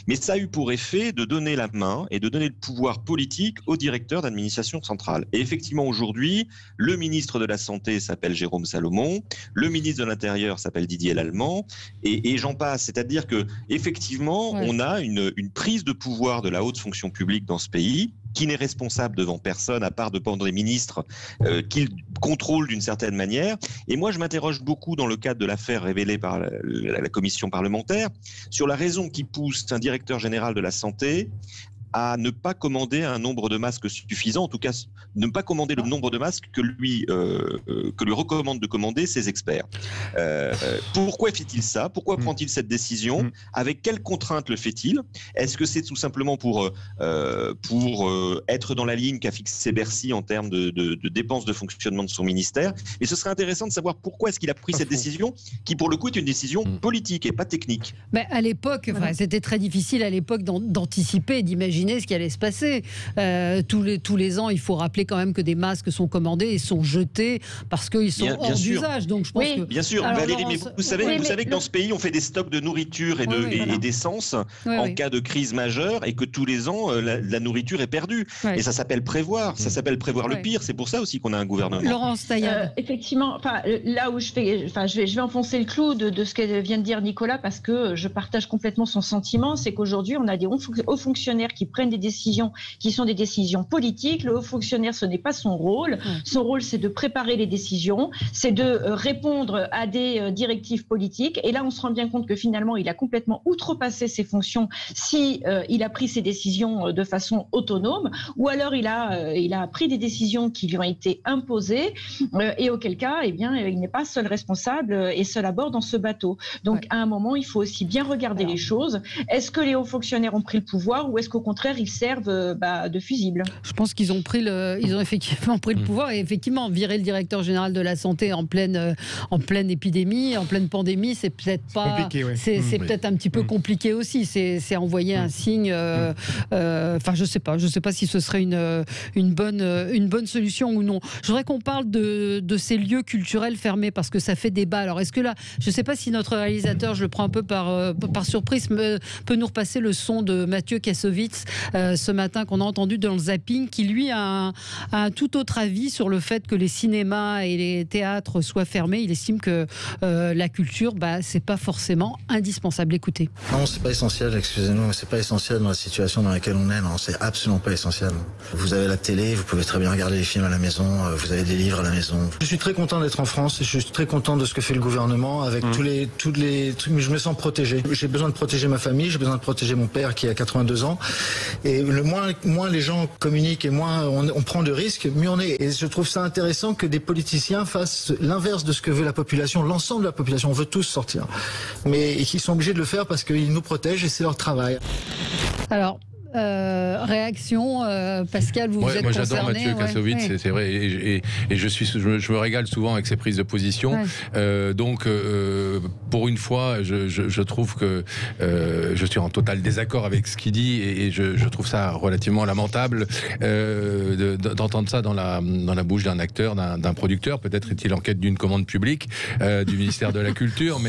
Mais ça a eu pour effet de donner la main et de donner le pouvoir politique au directeur d'administration centrale. Et effectivement, aujourd'hui, le ministre de la Santé s'appelle Jérôme Salomon, le ministre de l'Intérieur s'appelle Didier Lallement, et j'en passe. C'est-à-dire que effectivement, on a une prise de pouvoir de la haute fonction publique dans ce pays qui n'est responsable devant personne à part de prendre des ministres qu'il contrôle d'une certaine manière. Et moi, je m'interroge beaucoup dans le cadre de l'affaire révélée par la commission parlementaire sur la raison qui pousse un directeur général de la santé à ne pas commander un nombre de masques suffisant, en tout cas ne pas commander le nombre de masques que lui recommande de commander ses experts. Pourquoi fait-il ça? Pourquoi prend-il cette décision? Avec quelles contraintes le fait-il? Est-ce que c'est tout simplement pour être dans la ligne qu'a fixé Bercy en termes de dépenses de fonctionnement de son ministère? Et ce serait intéressant de savoir pourquoi est-ce qu'il a pris cette décision, qui pour le coup est une décision politique et pas technique. Mais à l'époque, c'était très difficile à l'époque d'anticiper, d'imaginer ce qui allait se passer. Tous les ans, il faut rappeler quand même que des masques sont commandés et sont jetés parce qu'ils sont hors d'usage. Donc je pense que... Bien sûr, alors, Valérie, mais vous savez que dans ce pays, on fait des stocks de nourriture et d'essence en cas de crise majeure et que tous les ans, la nourriture est perdue. Et ça s'appelle prévoir. Ça s'appelle prévoir le pire. C'est pour ça aussi qu'on a un gouvernement. Laurence Taillade. Effectivement, là où je vais enfoncer le clou de ce que vient de dire Nicolas, parce que je partage complètement son sentiment, c'est qu'aujourd'hui, on a des hauts fonctionnaires qui prennent des décisions qui sont des décisions politiques. Le haut fonctionnaire, ce n'est pas son rôle. Son rôle, c'est de préparer les décisions, c'est de répondre à des directives politiques. Et là, on se rend bien compte que finalement, il a complètement outrepassé ses fonctions si il a pris ses décisions de façon autonome, ou alors il a pris des décisions qui lui ont été imposées, et auquel cas, eh bien, il n'est pas seul responsable et seul à bord dans ce bateau. Donc, à un moment, il faut aussi bien regarder les choses. Est-ce que les hauts fonctionnaires ont pris le pouvoir, ou est-ce qu'au contraire, contraire, ils servent de fusible. Je pense qu'ils ont effectivement pris le pouvoir et effectivement virer le directeur général de la santé en pleine épidémie, en pleine pandémie, c'est peut-être pas, c'est peut-être un petit peu compliqué aussi. C'est envoyer un signe. Enfin, je sais pas si ce serait une bonne solution ou non. Je voudrais qu'on parle de ces lieux culturels fermés parce que ça fait débat. Alors, est-ce que là, je sais pas si notre réalisateur, je le prends un peu par surprise, peut nous repasser le son de Mathieu Kassovitz ce matin qu'on a entendu dans le zapping, qui lui a un tout autre avis sur le fait que les cinémas et les théâtres soient fermés. Il estime que la culture, c'est pas forcément indispensable. Écoutez. Non, c'est pas essentiel, excusez-nous, c'est pas essentiel dans la situation dans laquelle on est. Non, c'est absolument pas essentiel. Vous avez la télé, vous pouvez très bien regarder les films à la maison, vous avez des livres à la maison. Je suis très content d'être en France et je suis très content de ce que fait le gouvernement avec tous les trucs, mais je me sens protégé. J'ai besoin de protéger ma famille, j'ai besoin de protéger mon père qui a 82 ans. Et le moins les gens communiquent et moins on prend de risques, mieux on est. Et je trouve ça intéressant que des politiciens fassent l'inverse de ce que veut la population, l'ensemble de la population. On veut tous sortir. Mais ils sont obligés de le faire parce qu'ils nous protègent et c'est leur travail. Alors, réaction, Pascal, vous êtes moi concerné. j'adore Mathieu Kassovitz, c'est vrai, et je me régale souvent avec ses prises de position. Donc, pour une fois, je trouve que je suis en total désaccord avec ce qu'il dit, et je trouve ça relativement lamentable d'entendre ça dans la bouche d'un acteur, d'un producteur. Peut-être est-il en quête d'une commande publique du ministère de la Culture,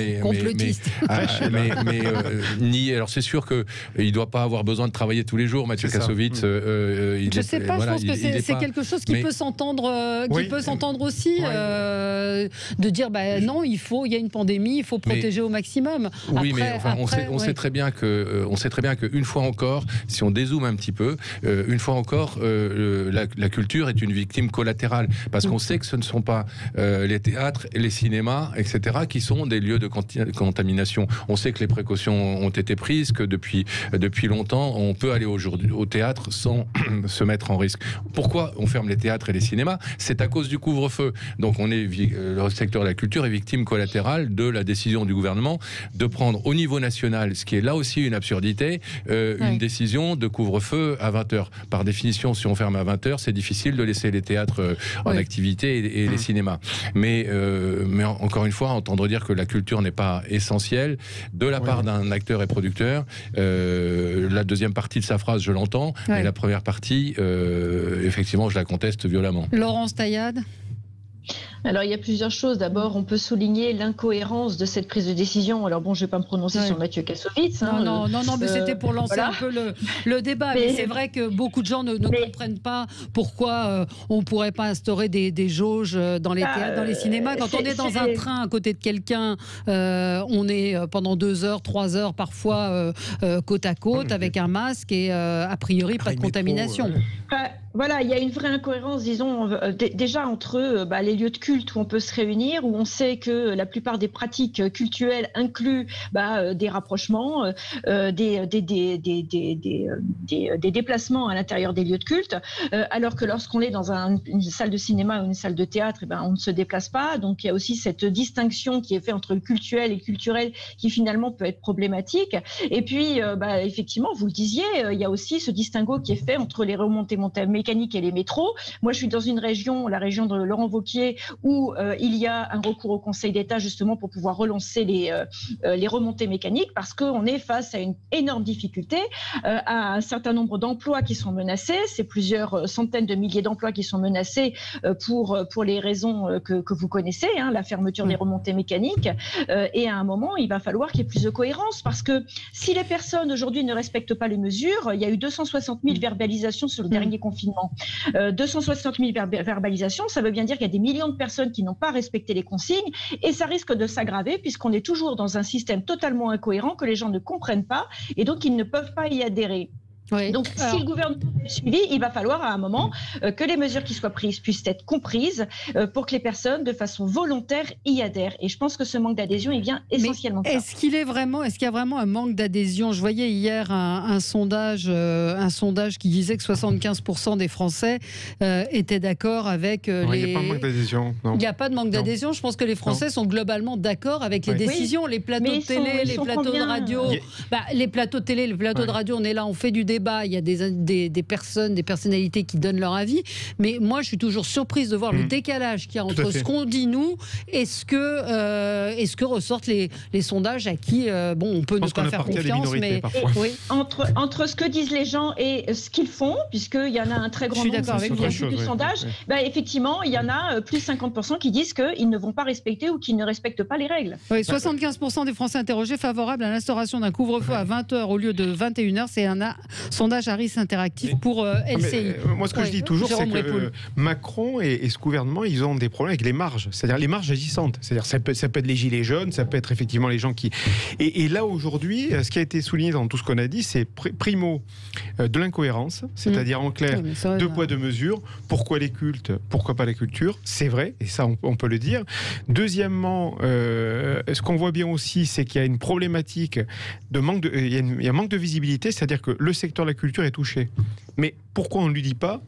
alors c'est sûr que il doit pas avoir besoin de travailler tous les jours, Mathieu Kassovitz. Je sais pas, je pense que c'est quelque chose qui peut s'entendre, aussi, de dire non, il y a une pandémie, il faut protéger au maximum. Oui, on sait très bien que une fois encore, si on dézoome un petit peu, une fois encore, la culture est une victime collatérale, parce qu'on sait que ce ne sont pas les théâtres, les cinémas, etc., qui sont des lieux de contamination. On sait que les précautions ont été prises, que depuis longtemps, on peut aller aujourd'hui au théâtre sans se mettre en risque. Pourquoi on ferme les théâtres et les cinémas? C'est à cause du couvre-feu. Donc le secteur de la culture est victime collatérale de la décision du gouvernement de prendre au niveau national, ce qui est là aussi une absurdité, une décision de couvre-feu à 20h. Par définition, si on ferme à 20h, c'est difficile de laisser les théâtres en activité et les cinémas. Mais encore une fois, entendre dire que la culture n'est pas essentielle de la part d'un acteur et producteur, la deuxième partie de sa phrase, je l'entends, mais la première partie, effectivement, je la conteste violemment. Laurence Taillade. Alors, il y a plusieurs choses. D'abord, on peut souligner l'incohérence de cette prise de décision. Alors bon, je ne vais pas me prononcer sur Mathieu Kassovitz. Non, mais c'était pour lancer un peu le débat. Mais c'est vrai que beaucoup de gens ne comprennent pas pourquoi on ne pourrait pas instaurer des jauges dans les théâtres, dans les cinémas. Quand on est dans un train à côté de quelqu'un, on est pendant 2 heures, 3 heures parfois côte à côte avec un masque et a priori pas de contamination. Voilà, il y a une vraie incohérence, disons, déjà entre les lieux de culte où on peut se réunir, où on sait que la plupart des pratiques cultuelles incluent des rapprochements, des déplacements à l'intérieur des lieux de culte, alors que lorsqu'on est dans une salle de cinéma ou une salle de théâtre, on ne se déplace pas. Donc il y a aussi cette distinction qui est faite entre le cultuel et le culturel qui finalement peut être problématique. Et puis, effectivement, vous le disiez, il y a aussi ce distinguo qui est fait entre les remontées mécaniques et les métros. Moi, je suis dans une région, la région de Laurent Wauquiez, où il y a un recours au Conseil d'État justement pour pouvoir relancer les remontées mécaniques, parce qu'on est face à une énorme difficulté, à un certain nombre d'emplois qui sont menacés. C'est plusieurs centaines de milliers d'emplois qui sont menacés pour les raisons que vous connaissez, la fermeture des remontées mécaniques. Et à un moment, il va falloir qu'il y ait plus de cohérence, parce que si les personnes aujourd'hui ne respectent pas les mesures, il y a eu 260 000 verbalisations sur le dernier confinement. 260 000 verbalisations, ça veut bien dire qu'il y a des millions de personnes qui n'ont pas respecté les consignes, et ça risque de s'aggraver puisqu'on est toujours dans un système totalement incohérent que les gens ne comprennent pas, et donc ils ne peuvent pas y adhérer. Oui. Donc, si le gouvernement est suivi, il va falloir à un moment que les mesures qui soient prises puissent être comprises pour que les personnes, de façon volontaire, y adhèrent. Et je pense que ce manque d'adhésion, il vient essentiellement de ça. Est-ce qu'il y a vraiment un manque d'adhésion? Je voyais hier un sondage qui disait que 75% des Français étaient d'accord avec Il n'y a pas de manque d'adhésion. Il n'y a pas de manque d'adhésion. Je pense que les Français sont globalement d'accord avec les décisions. Les plateaux de télé, les plateaux de radio. Les plateaux de télé, les plateaux de radio, on est là, on fait du débat. débat, il y a des personnes, des personnalités qui donnent leur avis. Mais moi, je suis toujours surprise de voir le décalage qu'il y a entre ce qu'on dit nous et ce que ressortent les sondages à qui on peut ne pas faire confiance. Mais oui. entre ce que disent les gens et ce qu'ils font, puisqu'il y en a un très grand nombre du sondage, effectivement, il y en a plus de 50% qui disent qu'ils ne vont pas respecter ou qu'ils ne respectent pas les règles. Oui, 75% des Français interrogés favorables à l'instauration d'un couvre-feu à 20h au lieu de 21h. C'est un sondage Harris Interactif pour LCI. Moi, ce que je dis toujours, c'est que Macron et ce gouvernement, ils ont des problèmes avec les marges. C'est-à-dire les marges agissantes. C'est-à-dire ça peut être les gilets jaunes, ça peut être effectivement les gens qui... Et là, aujourd'hui, ce qui a été souligné dans tout ce qu'on a dit, c'est primo de l'incohérence, c'est-à-dire en clair, deux poids, deux mesures. Pourquoi les cultes, pourquoi pas la culture? C'est vrai, et ça, on peut le dire. Deuxièmement, ce qu'on voit bien aussi, c'est qu'il y a une problématique de manque de... Il y a un manque de visibilité, c'est-à-dire que le secteur de la culture est touché. Mais pourquoi on ne lui dit pas,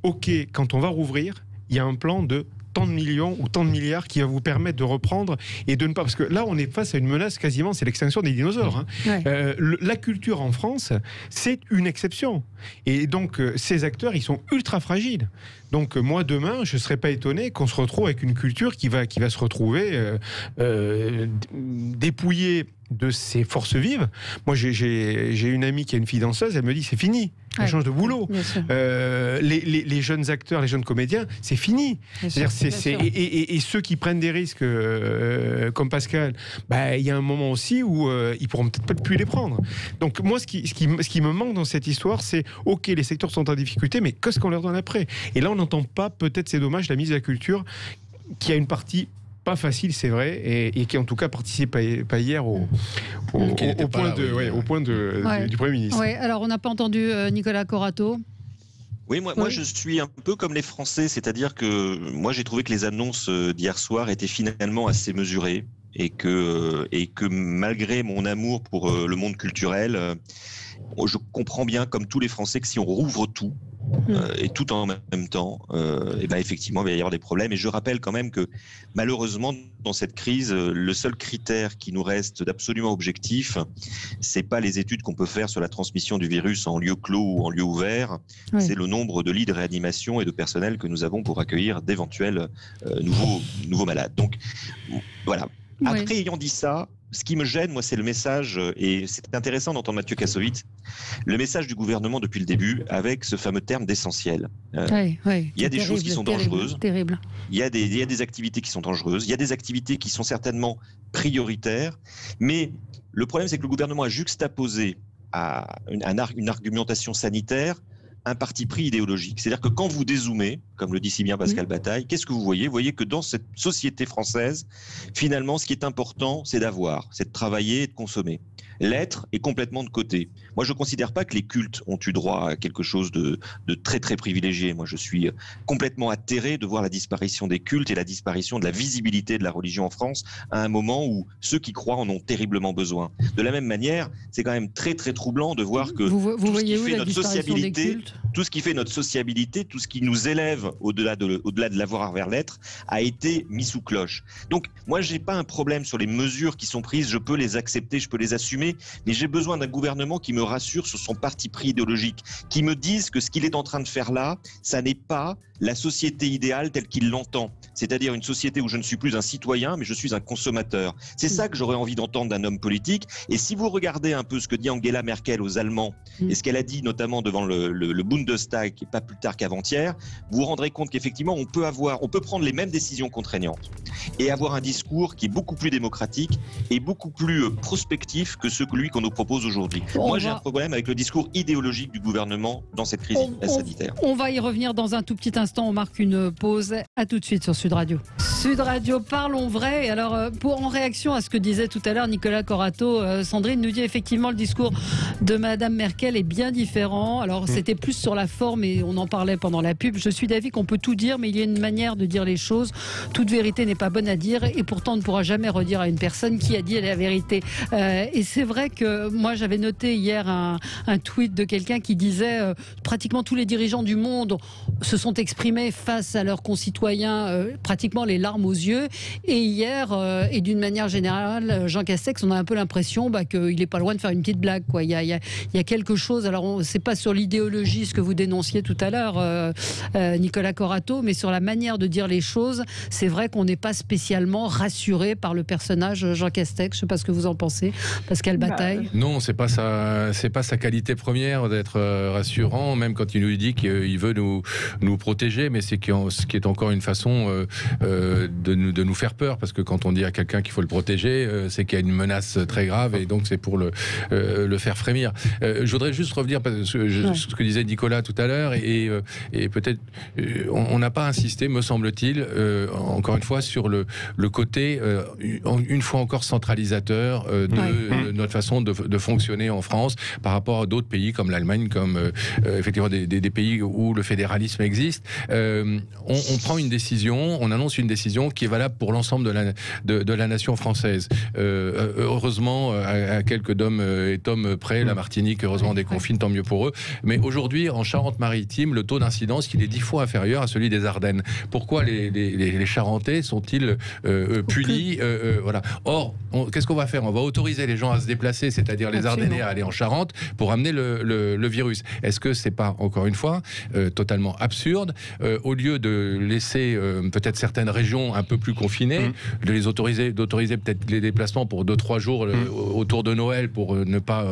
OK, quand on va rouvrir, il y a un plan de tant de millions ou tant de milliards qui va vous permettre de reprendre et de ne pas... Parce que là, on est face à une menace quasiment, c'est l'extinction des dinosaures. La culture en France, c'est une exception. Et donc, ces acteurs, ils sont ultra fragiles. Donc, moi, demain, je ne serais pas étonné qu'on se retrouve avec une culture qui va se retrouver dépouillée de ses forces vives. Moi, j'ai une amie qui a une fille danseuse, elle me dit, c'est fini. On change de boulot. Les jeunes acteurs, les jeunes comédiens, c'est fini. Et ceux qui prennent des risques, comme Pascal, il y a un moment aussi où ils pourront peut-être plus les prendre. Donc moi, ce qui me manque dans cette histoire, c'est OK, les secteurs sont en difficulté, mais qu'est-ce qu'on leur donne après? Et là, on n'entend pas, peut-être c'est dommage, la ministre de la Culture, qui a une partie pas facile, c'est vrai, et qui en tout cas participe pas hier au point du Premier ministre. Oui, alors on n'a pas entendu Nicolas Corato. Oui, moi je suis un peu comme les Français, c'est-à-dire que moi j'ai trouvé que les annonces d'hier soir étaient finalement assez mesurées et que malgré mon amour pour le monde culturel, je comprends bien, comme tous les Français, que si on rouvre tout, et tout en même temps, effectivement, il va y avoir des problèmes. Et je rappelle quand même que malheureusement, dans cette crise, le seul critère qui nous reste d'absolument objectif, c'est pas les études qu'on peut faire sur la transmission du virus en lieu clos ou en lieu ouvert, c'est le nombre de lits de réanimation et de personnel que nous avons pour accueillir d'éventuels nouveaux malades. Donc voilà. Après, ayant dit ça, ce qui me gêne, moi, c'est le message, et c'est intéressant d'entendre Mathieu Kassovitz, le message du gouvernement depuis le début, avec ce fameux terme d'essentiel. Il y a des choses qui sont dangereuses, il y a des activités qui sont dangereuses, il y a des activités qui sont certainement prioritaires, mais le problème, c'est que le gouvernement a juxtaposé à une argumentation sanitaire un parti pris idéologique. C'est-à-dire que quand vous dézoomez, comme le dit si bien Pascal Bataille, qu'est-ce que vous voyez? Vous voyez que dans cette société française, finalement, ce qui est important, c'est d'avoir, c'est de travailler et de consommer. L'être est complètement de côté. Moi, je ne considère pas que les cultes ont eu droit à quelque chose de très, très privilégié. Moi, je suis complètement atterré de voir la disparition des cultes et la disparition de la visibilité de la religion en France à un moment où ceux qui croient en ont terriblement besoin. De la même manière, c'est quand même très, très troublant de voir que tout ce qui fait notre sociabilité, tout ce qui nous élève au-delà de l'avoir vers l'être, a été mis sous cloche. Donc, moi, je n'ai pas un problème sur les mesures qui sont prises. Je peux les accepter, je peux les assumer, mais j'ai besoin d'un gouvernement qui me rassure sur son parti pris idéologique, qui me dise que ce qu'il est en train de faire là, ça n'est pas la société idéale telle qu'il l'entend. C'est-à-dire une société où je ne suis plus un citoyen, mais je suis un consommateur. C'est ça que j'aurais envie d'entendre d'un homme politique. Et si vous regardez un peu ce que dit Angela Merkel aux Allemands, et ce qu'elle a dit notamment devant le Bundestag, pas plus tard qu'avant-hier, vous vous rendrez compte qu'effectivement, on peut prendre les mêmes décisions contraignantes et avoir un discours qui est beaucoup plus démocratique et beaucoup plus prospectif que celui qu'on nous propose aujourd'hui. Moi, j'ai un problème avec le discours idéologique du gouvernement dans cette crise sanitaire. On va y revenir dans un tout petit instant. On marque une pause. À tout de suite sur Sud Radio. Sud Radio, parlons vrai. Alors, en réaction à ce que disait tout à l'heure Nicolas Corato, Sandrine nous dit effectivement le discours de Madame Merkel est bien différent. Alors, c'était plus sur la forme et on en parlait pendant la pub. Je suis d'avis qu'on peut tout dire, mais il y a une manière de dire les choses. Toute vérité n'est pas bonne à dire et pourtant on ne pourra jamais redire à une personne qui a dit la vérité. Et c'est vrai que moi j'avais noté hier un tweet de quelqu'un qui disait pratiquement tous les dirigeants du monde se sont exprimés face à leurs concitoyens, pratiquement les larmes aux yeux. Et hier, et d'une manière générale, Jean Castex, on a un peu l'impression qu'il n'est pas loin de faire une petite blague, quoi. Il y a quelque chose, alors c'est pas sur l'idéologie ce que vous dénonciez tout à l'heure, Nicolas Corato, mais sur la manière de dire les choses. C'est vrai qu'on n'est pas spécialement rassuré par le personnage Jean Castex. Je ne sais pas ce que vous en pensez, Pascal Bataille. Non, c'est pas sa qualité première d'être rassurant, même quand il nous dit qu'il veut nous protéger, mais c'est ce qui est encore une façon de nous faire peur, parce que quand on dit à quelqu'un qu'il faut le protéger, c'est qu'il y a une menace très grave, et donc c'est pour le faire frémir. Je voudrais juste revenir sur ce que disait Nicolas tout à l'heure, et peut-être on n'a pas insisté, me semble-t-il, encore une fois, sur le côté, une fois encore, centralisateur de notre façon de fonctionner en France par rapport à d'autres pays comme l'Allemagne, comme effectivement des pays où le fédéralisme existe. On prend une décision, on annonce une décision qui est valable pour l'ensemble de la nation française. Heureusement, à quelques dômes et tomes près, la Martinique, heureusement, déconfine, tant mieux pour eux. Mais aujourd'hui, en Charente-Maritime, le taux d'incidence, il est 10 fois inférieur à celui des Ardennes. Pourquoi les Charentais sont-ils punis voilà. Or, qu'est-ce qu'on va faire? On va autoriser les gens à se déplacer, c'est-à-dire les Ardennais à aller en Charente pour amener le virus. Est-ce que c'est pas, encore une fois, totalement absurde, au lieu de laisser peut-être certaines régions un peu plus confinées, d'autoriser peut-être les déplacements pour 2-3 jours autour de Noël pour ne pas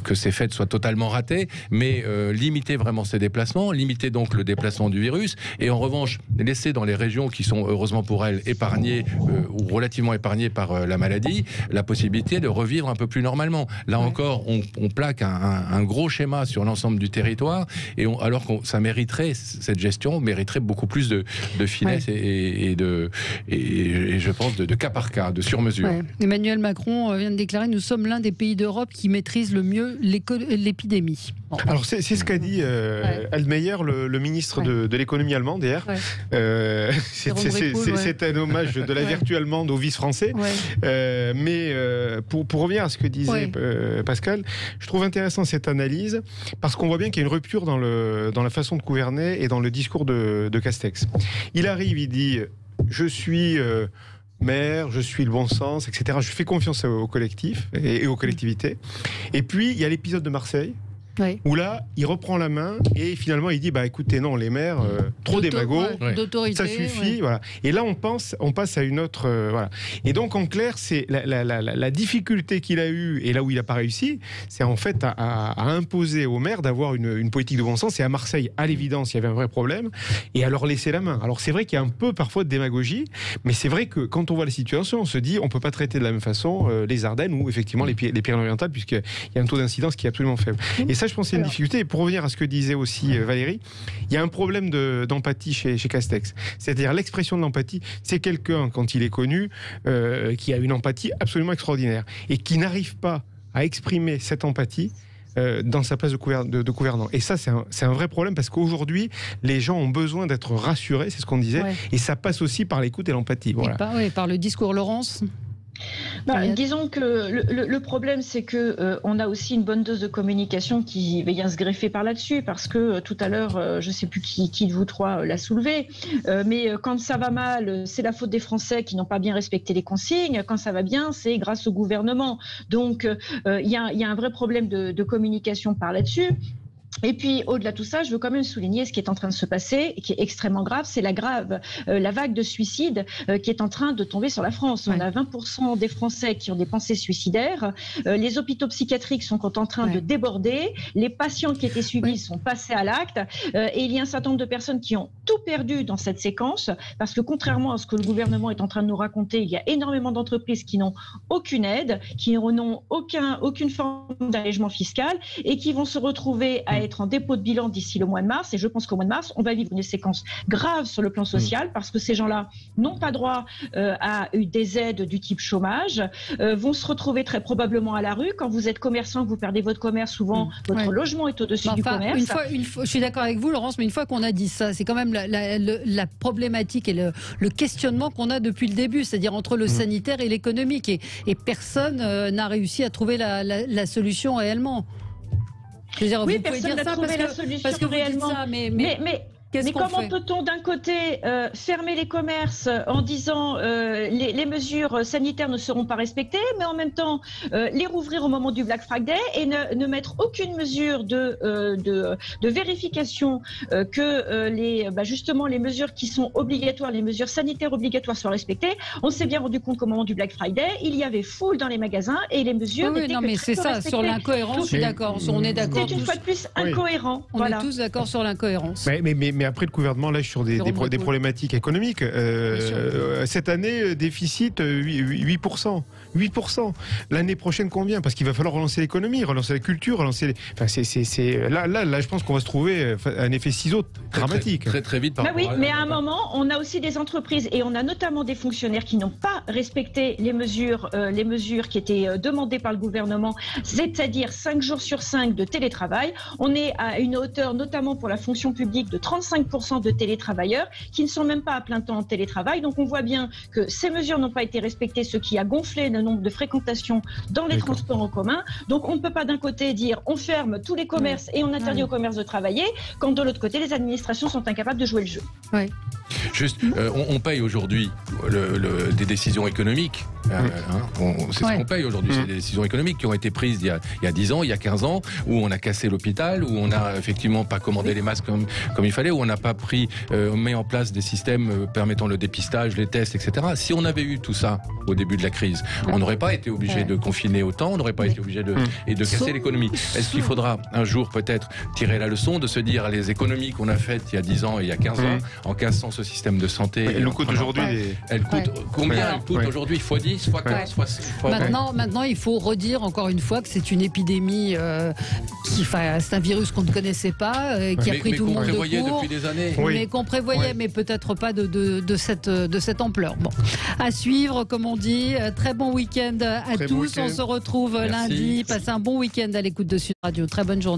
que ces fêtes soient totalement ratées, mais limiter vraiment ces déplacements, limiter donc le déplacement du virus, et en revanche laisser dans les régions qui sont heureusement pour elles épargnées ou relativement épargnées par la maladie, la possibilité de revivre un peu plus normalement. Là encore, on plaque un gros schéma sur l'ensemble du territoire, et alors que cette gestion mériterait beaucoup plus de finesse et je pense de cas par cas, de sur-mesure. Emmanuel Macron vient de déclarer: nous sommes l'un des pays d'Europe qui maîtrise le mieux l'épidémie. Bon. Alors c'est ce qu'a dit Altmaier, le ministre de l'économie allemande hier. C'est un hommage de la vertu allemande au vice français. Mais pour revenir à ce que disait Pascal, je trouve intéressant cette analyse, parce qu'on voit bien qu'il y a une rupture dans la façon de gouverner et dans le discours de Castex. Il arrive, il dit je suis maire, je suis le bon sens, etc. Je fais confiance au collectif et aux collectivités. Et puis il y a l'épisode de Marseille, où là, il reprend la main et finalement il dit écoutez, non, les maires, trop démagogues, ça suffit. Voilà. Et là, on passe à une autre. Voilà. Et donc, en clair, c'est la difficulté qu'il a eue, et là où il n'a pas réussi, c'est en fait à imposer aux maires d'avoir une politique de bon sens. Et à Marseille, à l'évidence, il y avait un vrai problème, et à leur laisser la main. Alors, c'est vrai qu'il y a un peu parfois de démagogie, mais c'est vrai que quand on voit la situation, on se dit on ne peut pas traiter de la même façon les Ardennes ou effectivement les Pyrénées-Orientales, puisqu'il y a un taux d'incidence qui est absolument faible. Et ça, je pense que c'est une difficulté. Et pour revenir à ce que disait aussi Valérie, il y a un problème d'empathie chez Castex. C'est-à-dire l'expression de l'empathie, c'est quelqu'un, quand il est connu, qui a une empathie absolument extraordinaire et qui n'arrive pas à exprimer cette empathie dans sa place de gouvernant. Et ça, c'est un vrai problème, parce qu'aujourd'hui, les gens ont besoin d'être rassurés, c'est ce qu'on disait, et ça passe aussi par l'écoute et l'empathie. Voilà. Par le discours, Laurence. Disons que le problème, c'est que on a aussi une bonne dose de communication qui vient se greffer par là-dessus, parce que tout à l'heure, je ne sais plus qui de vous trois l'a soulevé, mais quand ça va mal, c'est la faute des Français qui n'ont pas bien respecté les consignes. Quand ça va bien, c'est grâce au gouvernement. Donc, il y a un vrai problème de communication par là-dessus. Et puis, au-delà de tout ça, je veux quand même souligner ce qui est en train de se passer, qui est extrêmement grave, c'est la vague de suicides qui est en train de tomber sur la France. On a 20% des Français qui ont des pensées suicidaires. Les hôpitaux psychiatriques sont en train de déborder. Les patients qui étaient suivis sont passés à l'acte. Et il y a un certain nombre de personnes qui ont tout perdu dans cette séquence, parce que contrairement à ce que le gouvernement est en train de nous raconter, il y a énormément d'entreprises qui n'ont aucune aide, qui n'ont aucune forme d'allègement fiscal, et qui vont se retrouver à être en dépôt de bilan d'ici le mois de mars. Et je pense qu'au mois de mars, on va vivre une séquence grave sur le plan social, parce que ces gens-là n'ont pas droit à des aides du type chômage, vont se retrouver très probablement à la rue. Quand vous êtes commerçant, vous perdez votre commerce, souvent votre logement est au-dessus du commerce. Je suis d'accord avec vous, Laurence, mais une fois qu'on a dit ça, c'est quand même même la problématique et le questionnement qu'on a depuis le début, c'est-à-dire entre le sanitaire et l'économique. Et personne n'a réussi à trouver la solution réellement. Je veux dire, oui, vous pouvez personne dire n'a ça trouvé la solution parce que réellement. Ça, mais comment peut-on d'un côté fermer les commerces en disant les mesures sanitaires ne seront pas respectées, mais en même temps les rouvrir au moment du Black Friday et ne mettre aucune mesure de vérification que justement les mesures qui sont obligatoires, les mesures sanitaires obligatoires soient respectées. On s'est bien rendu compte qu'au moment du Black Friday, il y avait foule dans les magasins et les mesures n'étaient mais que c'est très ça, respectées. sur l'incohérence, je suis d'accord. On est d'accord. C'est une fois de plus incohérent. On est tous d'accord sur l'incohérence. Mais après, le gouvernement lâche sur des problématiques économiques. Cette année, déficit 8%. 8%. L'année prochaine, combien? Parce qu'il va falloir relancer l'économie, relancer la culture, relancer... Enfin, là, je pense qu'on va se trouver un effet ciseau dramatique. Très vite. Mais à un moment, on a aussi des entreprises et on a notamment des fonctionnaires qui n'ont pas respecté les mesures qui étaient demandées par le gouvernement, c'est-à-dire 5 jours sur 5 de télétravail. On est à une hauteur, notamment pour la fonction publique, de 35% de télétravailleurs qui ne sont même pas à plein temps en télétravail. Donc on voit bien que ces mesures n'ont pas été respectées, ce qui a gonflé le nombre de fréquentations dans les transports en commun. Donc on ne peut pas d'un côté dire on ferme tous les commerces et on interdit aux commerces de travailler, quand de l'autre côté les administrations sont incapables de jouer le jeu. Oui. Juste, on paye aujourd'hui des décisions économiques. C'est ce qu'on paye aujourd'hui. C'est des décisions économiques qui ont été prises il y a 10 ans, il y a 15 ans, où on a cassé l'hôpital, où on n'a effectivement pas commandé les masques comme il fallait, où on n'a pas mis en place des systèmes permettant le dépistage, les tests, etc. Si on avait eu tout ça au début de la crise, on n'aurait pas été obligé de confiner autant, on n'aurait pas été obligé de casser l'économie. Est-ce qu'il faudra un jour peut-être tirer la leçon de se dire les économies qu'on a faites il y a 10 ans et il y a 15 ans, en cassant ce système de santé... Elle nous coûte aujourd'hui... Elle coûte combien? Elle coûte aujourd'hui x10, x15, x20. Maintenant, il faut redire encore une fois que c'est une épidémie c'est un virus qu'on ne connaissait pas, qui a pris tout le monde de court. Depuis des années. Mais qu'on prévoyait, mais peut-être pas de cette ampleur. Bon, à suivre, comme on dit. Très bon week-end à tous. On se retrouve lundi. Passez un bon week-end à l'écoute de Sud Radio. Très bonne journée.